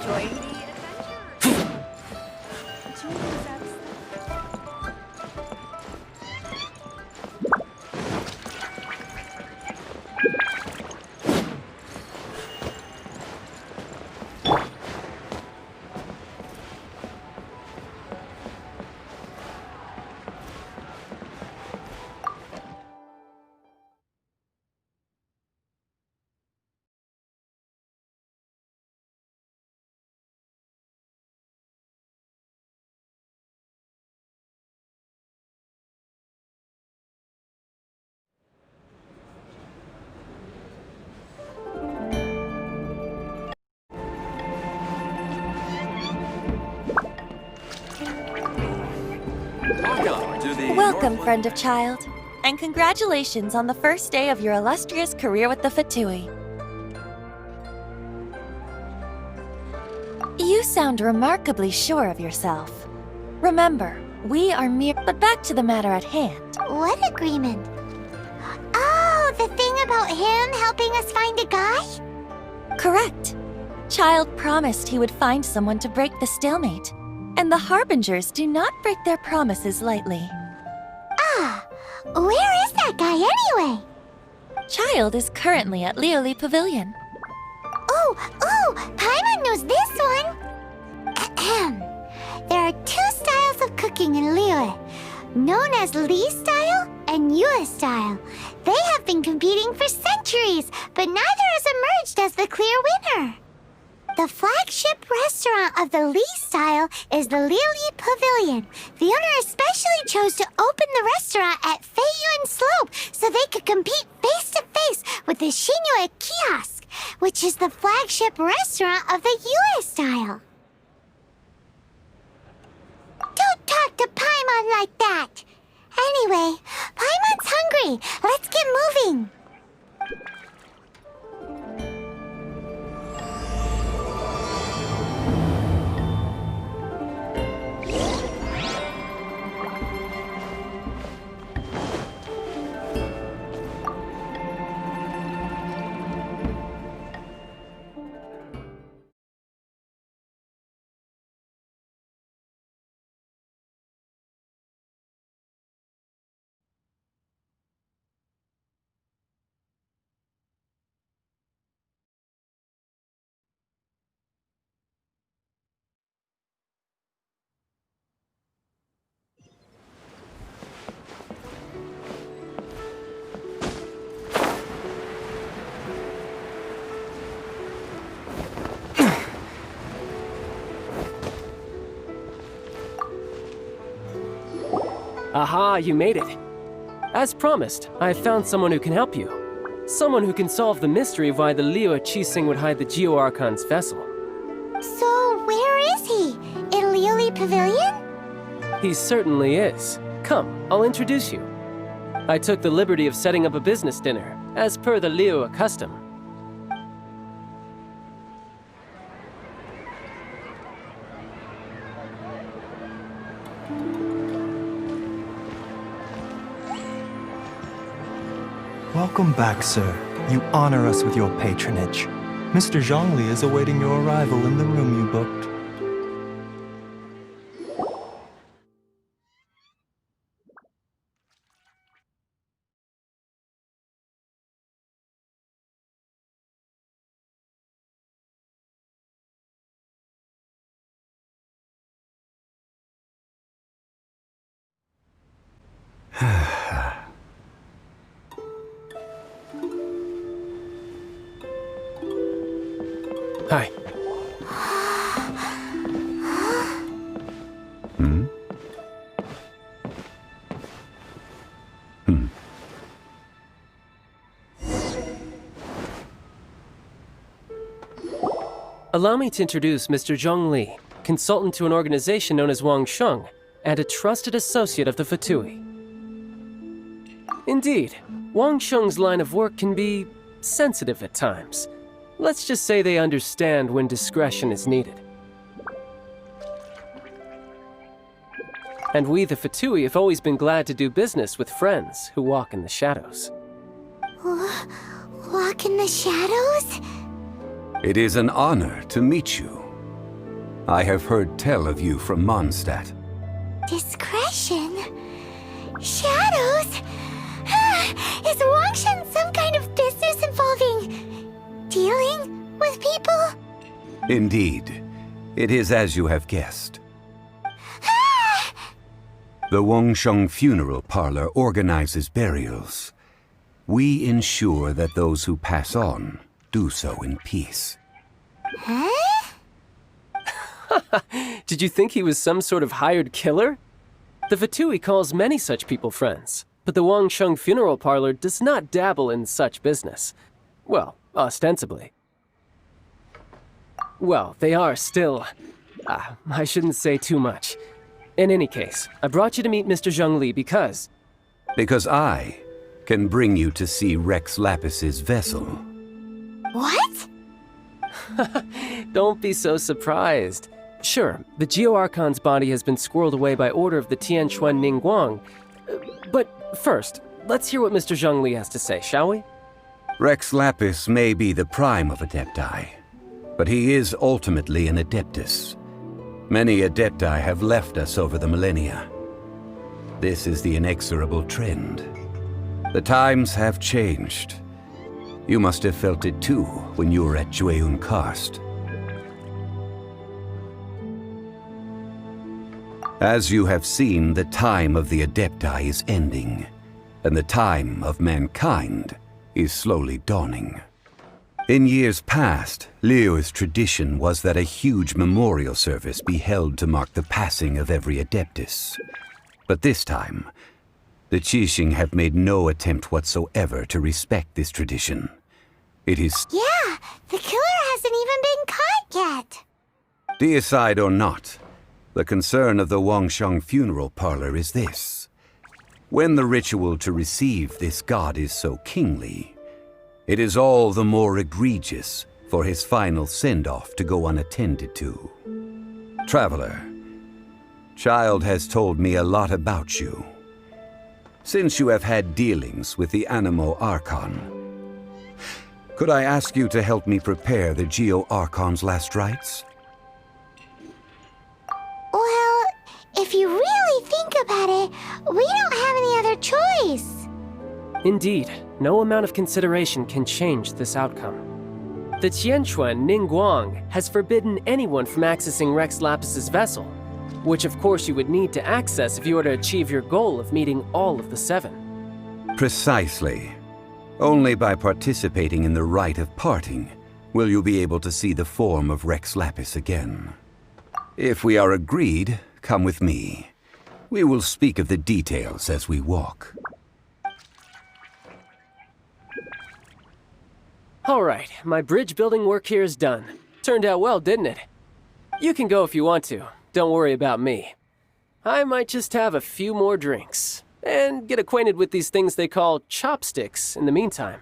Join the adventure. Join us. Welcome, friend of child, and congratulations on the first day of your illustrious career with the Fatui. You sound remarkably sure of yourself. Remember, we are mere— But back to the matter at hand. What agreement? Oh, the thing about him helping us find a guy? Correct. Child promised he would find someone to break the stalemate, and the Harbingers do not break their promises lightly. Ah, where is that guy anyway? Child is currently at Lioli Pavilion. Oh, Paimon knows this one! Ahem. There are two styles of cooking in Liyue, known as Li style and Yue style. They have been competing for centuries, but neither has emerged as the clear winner. The flagship restaurant of the Li style is the Lioli Pavilion. The owner especially chose to open the restaurant at Feiyuan Slope so they could compete face-to-face with the Xinyue Kiosk, which is the flagship restaurant of the Yue style. Don't talk to Paimon like that! Anyway, Paimon's hungry. Let's get moving. Aha, you made it. As promised, I have found someone who can help you. Someone who can solve the mystery of why the Liyue Qixing would hide the Geo-Archon's vessel. So, where is he? In Lioli Pavilion? He certainly is. Come, I'll introduce you. I took the liberty of setting up a business dinner, as per the Liyue custom. Welcome back, sir. You honor us with your patronage. Mr. Zhongli is awaiting your arrival in the room you booked. Hi. Allow me to introduce Mr. Zhong Li, consultant to an organization known as Wang Sheng, and a trusted associate of the Fatui. Indeed, Wang Sheng's line of work can be sensitive at times. Let's just say they understand when discretion is needed. And we, the Fatui, have always been glad to do business with friends who walk in the shadows. Walk in the shadows? It is an honor to meet you. I have heard tell of you from Mondstadt. Discretion? Shadows? Is Wangshan some kind of business involving dealing with people? Indeed, it is as you have guessed. The Wangsheng Funeral Parlor organizes burials. We ensure that those who pass on do so in peace. Huh? Did you think he was some sort of hired killer? The Fatui calls many such people friends, but the Wangsheng Funeral Parlor does not dabble in such business. Well, ostensibly. Well, they are still... I shouldn't say too much. In any case, I brought you to meet Mr. Zhongli because... Because I can bring you to see Rex Lapis's vessel. What? Don't be so surprised. Sure, the Geo Archon's body has been squirreled away by order of the Tianquan Ningguang. But first, let's hear what Mr. Zhongli has to say, shall we? Rex Lapis may be the prime of Adepti, but he is ultimately an Adeptus. Many Adepti have left us over the millennia. This is the inexorable trend. The times have changed. You must have felt it too when you were at Jueyun Karst. As you have seen, the time of the Adepti is ending, and the time of mankind is slowly dawning. In years past, Liyue's tradition was that a huge memorial service be held to mark the passing of every Adeptus. But this time, the Qixing have made no attempt whatsoever to respect this tradition. It is... Yeah, the killer hasn't even been caught yet. Deicide or not, the concern of the Wangsheng Funeral Parlor is this. When the ritual to receive this god is so kingly, it is all the more egregious for his final send-off to go unattended to. Traveler, Child has told me a lot about you. Since you have had dealings with the Animo Archon, could I ask you to help me prepare the Geo Archon's last rites? Well, if you really think about it, we don't have any other choice. Indeed, no amount of consideration can change this outcome. The Tianquan Ningguang has forbidden anyone from accessing Rex Lapis's vessel, which of course you would need to access if you were to achieve your goal of meeting all of the seven. Precisely. Only by participating in the rite of parting will you be able to see the form of Rex Lapis again. If we are agreed, come with me. We will speak of the details as we walk. All right, my bridge building work here is done. Turned out well, didn't it? You can go if you want to. Don't worry about me. I might just have a few more drinks and get acquainted with these things they call chopsticks in the meantime.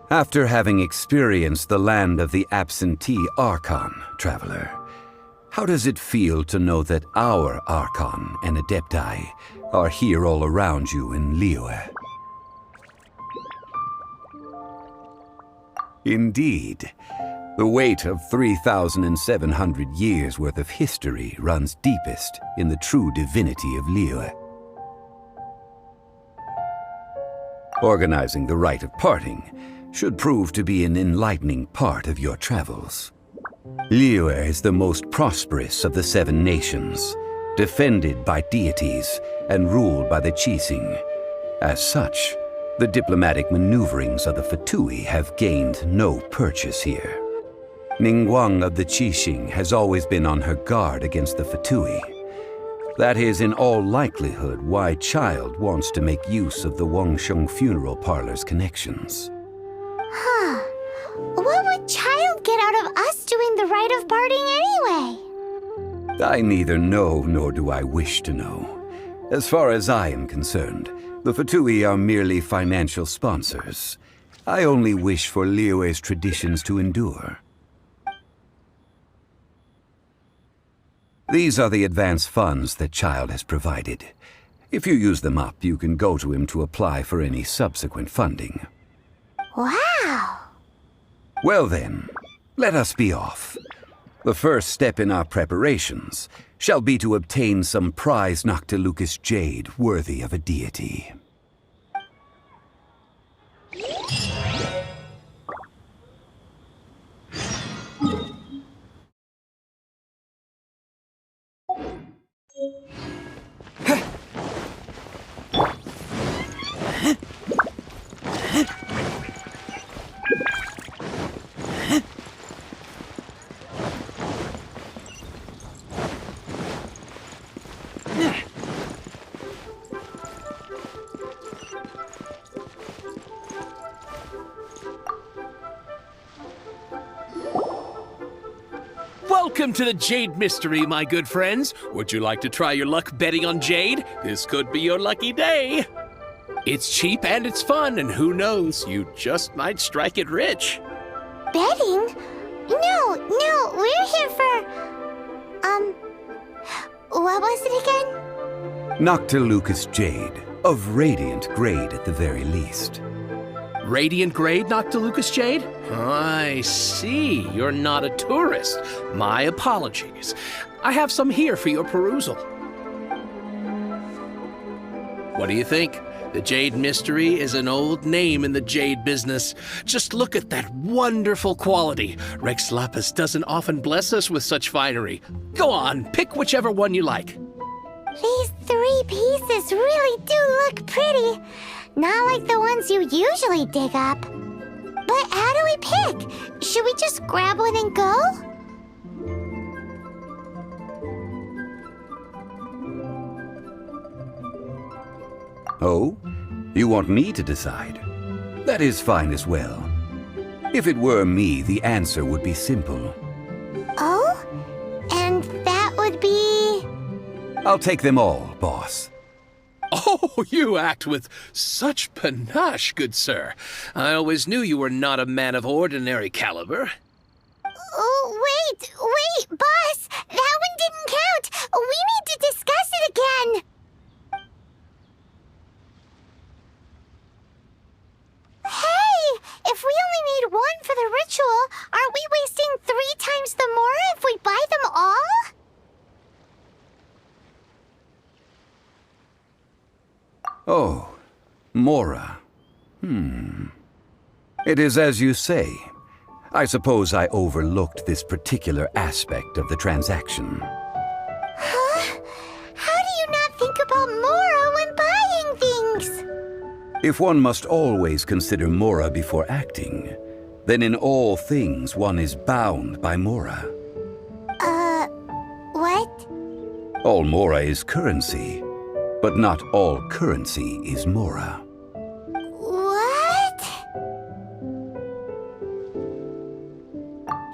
After having experienced the land of the absentee Archon, Traveler, how does it feel to know that our Archon and Adepti are here all around you in Liyue? Indeed, the weight of 3,700 years' worth of history runs deepest in the true divinity of Liyue. Organizing the rite of parting should prove to be an enlightening part of your travels. Liyue is the most prosperous of the 7 nations, defended by deities and ruled by the Qixing. As such, The diplomatic maneuverings of the Fatui have gained no purchase here. Ningguang of the Qixing has always been on her guard against the Fatui. That is in all likelihood why Child wants to make use of the Wangsheng funeral parlor's connections. Huh. What would Child get out of us doing the rite of parting anyway? I neither know nor do I wish to know. As far as I am concerned, the Fatui are merely financial sponsors. I only wish for Liyue's traditions to endure. These are the advance funds that Child has provided. If you use them up, you can go to him to apply for any subsequent funding. Wow! Well then, let us be off. The first step in our preparations shall be to obtain some prize Noctilucous jade worthy of a deity. Welcome to the Jade Mystery, my good friends. Would you like to try your luck betting on Jade? This could be your lucky day. It's cheap and it's fun, and who knows, you just might strike it rich. Betting? No, we're here for... what was it again? Noctilucous jade, of radiant grade at the very least. Radiant grade, Noctilucous jade? I see. You're not a tourist. My apologies. I have some here for your perusal. What do you think? The Jade Mystery is an old name in the jade business. Just look at that wonderful quality. Rex Lapis doesn't often bless us with such finery. Go on, pick whichever one you like. These 3 pieces really do look pretty. Not like the ones you usually dig up. But how do we pick? Should we just grab one and go? Oh? You want me to decide? That is fine as well. If it were me, the answer would be simple. Oh? And that would be... I'll take them all, boss. Oh, you act with such panache, good sir. I always knew you were not a man of ordinary caliber. Oh, wait, boss! That one didn't count! We need to discuss it again! Hey! If we only need one for the ritual, aren't we wasting 3 times the more if we buy them all? Oh, Mora. It is as you say. I suppose I overlooked this particular aspect of the transaction. Huh? How do you not think about Mora when buying things? If one must always consider Mora before acting, then in all things one is bound by Mora. What? All Mora is currency, but not all currency is Mora. What?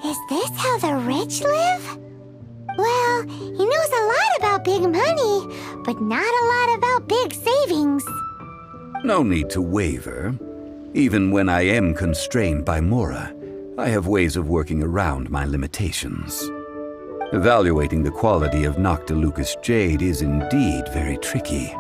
Is this how the rich live? Well, he knows a lot about big money, but not a lot about big savings. No need to waver. Even when I am constrained by Mora, I have ways of working around my limitations. Evaluating the quality of Noctilucous jade is indeed very tricky.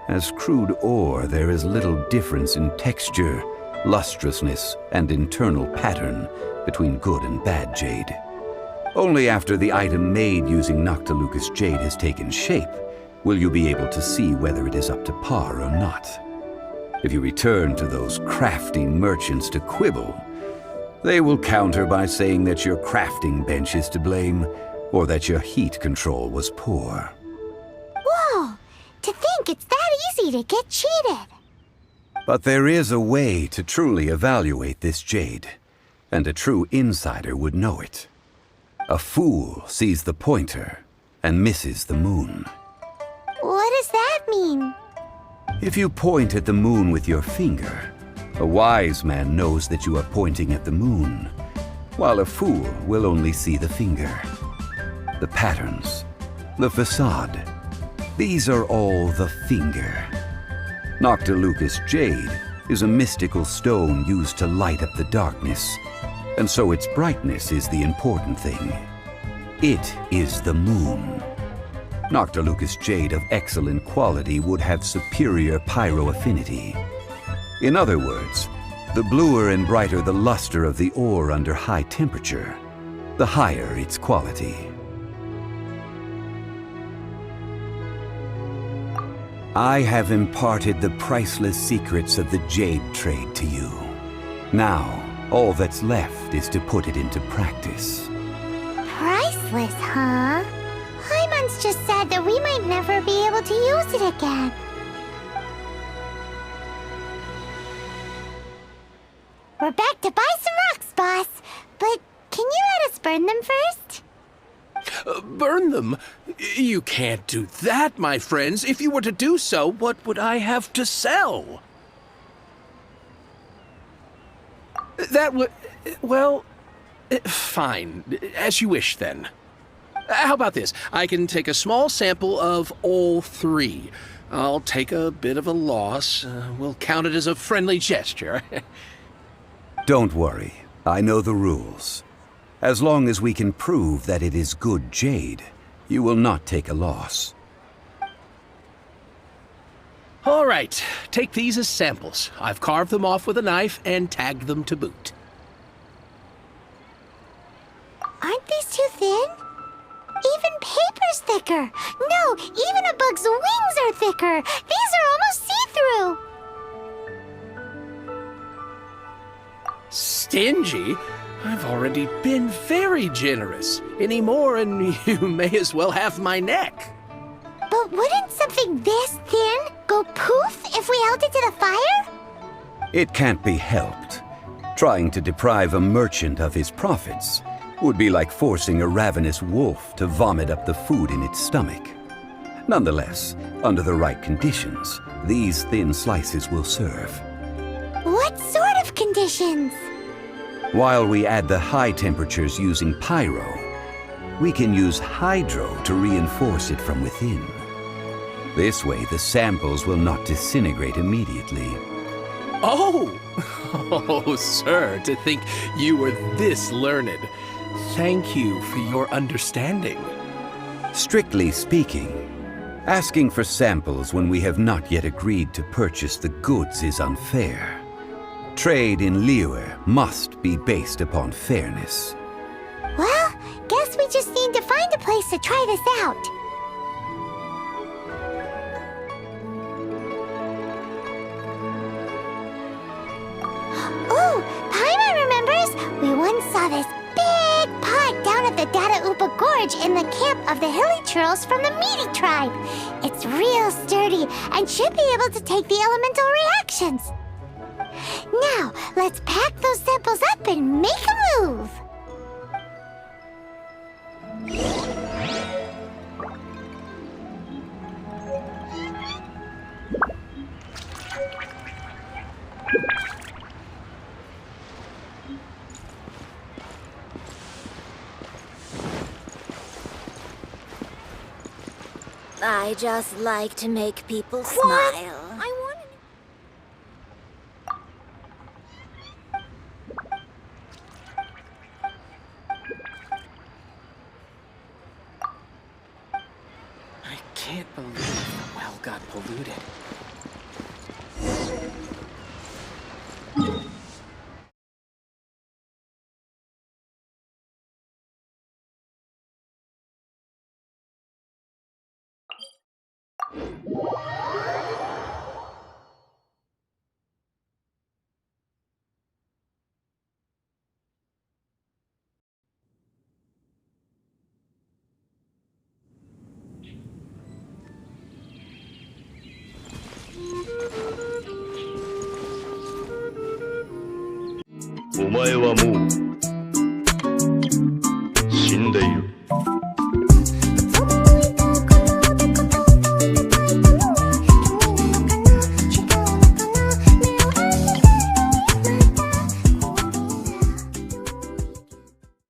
As crude ore, there is little difference in texture, lustrousness, and internal pattern between good and bad jade. Only after the item made using Noctilucous jade has taken shape will you be able to see whether it is up to par or not. If you return to those crafting merchants to quibble, they will counter by saying that your crafting bench is to blame, or that your heat control was poor. Whoa! To think it's that easy to get cheated. But there is a way to truly evaluate this jade, and a true insider would know it. A fool sees the pointer and misses the moon. What does that mean? If you point at the moon with your finger, a wise man knows that you are pointing at the moon, while a fool will only see the finger. The patterns, the facade, these are all the finger. Noctilucous jade is a mystical stone used to light up the darkness, and so its brightness is the important thing. It is the moon. Noctilucous jade of excellent quality would have superior pyro-affinity. In other words, the bluer and brighter the luster of the ore under high temperature, the higher its quality. I have imparted the priceless secrets of the jade trade to you. Now, all that's left is to put it into practice. Priceless, huh? Hyman's just said that we might never be able to use it again. We're back to buy some rocks, boss. But can you let us burn them first? Burn them? You can't do that, my friends. If you were to do so, what would I have to sell? That would... well... fine. As you wish, then. How about this? I can take a small sample of all three. I'll take a bit of a loss. We'll count it as a friendly gesture. Don't worry. I know the rules. As long as we can prove that it is good jade, you will not take a loss. All right. Take these as samples. I've carved them off with a knife and tagged them to boot. Aren't these too thin? Even paper's thicker. No, even a bug's wings are thicker. These are almost see-through. Stingy? I've already been very generous. Any more and you may as well have my neck. But wouldn't something this thin go poof if we held it to the fire? It can't be helped. Trying to deprive a merchant of his profits would be like forcing a ravenous wolf to vomit up the food in its stomach. Nonetheless, under the right conditions, these thin slices will serve. What sort of conditions? While we add the high temperatures using pyro, we can use hydro to reinforce it from within. This way, the samples will not disintegrate immediately. Oh! Oh, sir, to think you were this learned. Thank you for your understanding. Strictly speaking, asking for samples when we have not yet agreed to purchase the goods is unfair. Trade in Liyue must be based upon fairness. Well, guess we just need to find a place to try this out. Ooh, Paimon remembers! We once saw this big pot down at the Dada Upa Gorge in the camp of the hilly churls from the Meaty tribe. It's real sturdy and should be able to take the elemental reactions. Now, let's pack those samples up and make a move. I just like to make people smile. I can't believe the well got polluted. お前はもう